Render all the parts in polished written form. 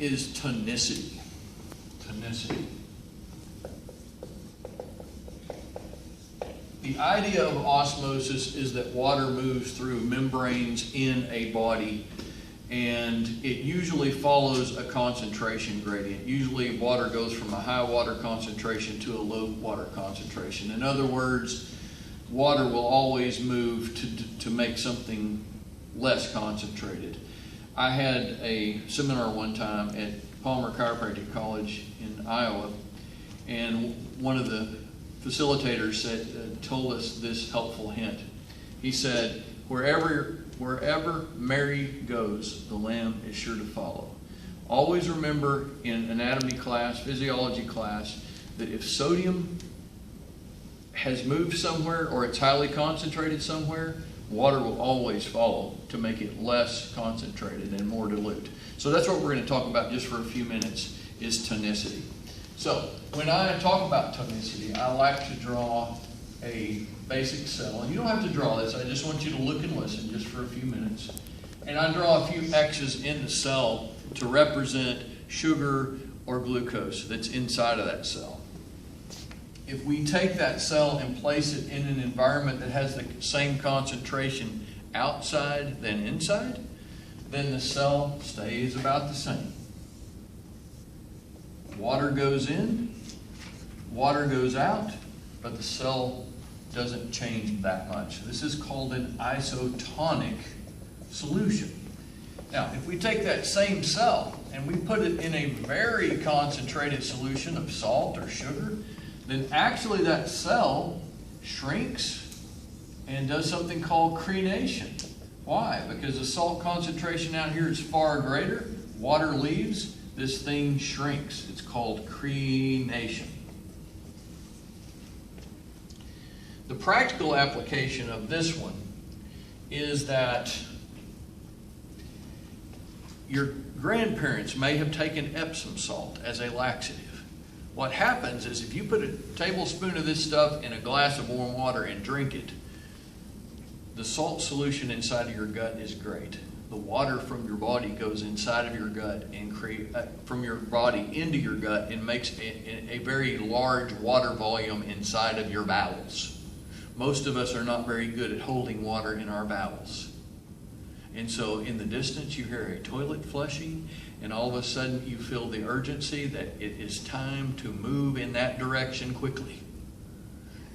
is tonicity. Tonicity. The idea of osmosis is that water moves through membranes in a body, and it usually follows a concentration gradient. Usually water goes from a high water concentration to a low water concentration. In other words, water will always move to make something less concentrated. I had a seminar one time at Palmer Chiropractic College in Iowa, and one of the facilitators told us this helpful hint. He said, wherever Mary goes, the lamb is sure to follow. Always remember in anatomy class, physiology class, that if sodium has moved somewhere or it's highly concentrated somewhere, water will always follow to make it less concentrated and more dilute. So that's what we're going to talk about just for a few minutes, is tonicity. So when I talk about tonicity, I like to draw a basic cell. And you don't have to draw this, I just want you to look and listen just for a few minutes. And I draw a few X's in the cell to represent sugar or glucose that's inside of that cell. If we take that cell and place it in an environment that has the same concentration outside than inside, then the cell stays about the same. Water goes in, water goes out, but the cell doesn't change that much. This is called an isotonic solution. Now, if we take that same cell and we put it in a very concentrated solution of salt or sugar, then actually that cell shrinks and does something called crenation. Why? Because the salt concentration out here is far greater, water leaves, this thing shrinks. It's called crenation. The practical application of this one is that your grandparents may have taken epsom salt as a laxative. What happens is if you put a tablespoon of this stuff in a glass of warm water and drink it, the salt solution inside of your gut is great. The water from your body goes inside of your gut and from your body into your gut and makes a very large water volume inside of your bowels. Most of us are not very good at holding water in our bowels. And so in the distance you hear a toilet flushing, and all of a sudden you feel the urgency that it is time to move in that direction quickly.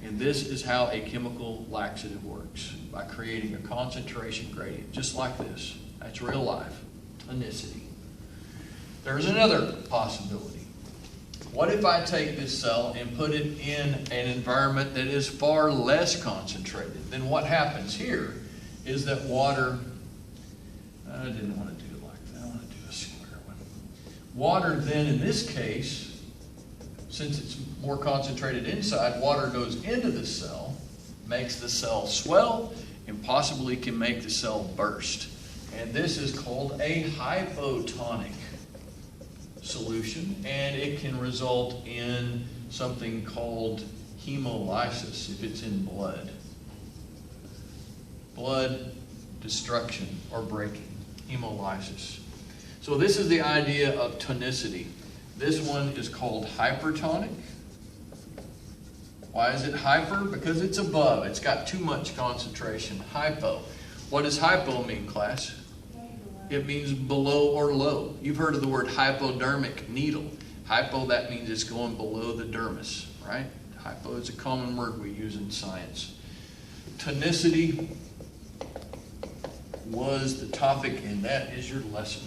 And this is how a chemical laxative works, by creating a concentration gradient, just like this. That's real life, tonicity. There's another possibility. What if I take this cell and put it in an environment that is far less concentrated? Then what happens here is that water, I didn't want to do it like that, I want to do a square one. Water then, in this case, since it's more concentrated inside, water goes into the cell, makes the cell swell, and possibly can make the cell burst. And this is called a hypotonic solution, and it can result in something called hemolysis if it's in blood. Blood destruction or breaking, hemolysis. So this is the idea of tonicity. This one is called hypertonic. Why is it hyper? Because it's above. It's got too much concentration. Hypo. What does hypo mean, class? It means below or low. You've heard of the word hypodermic needle. Hypo, that means it's going below the dermis, right? Hypo is a common word we use in science. Tonicity was the topic, and that is your lesson.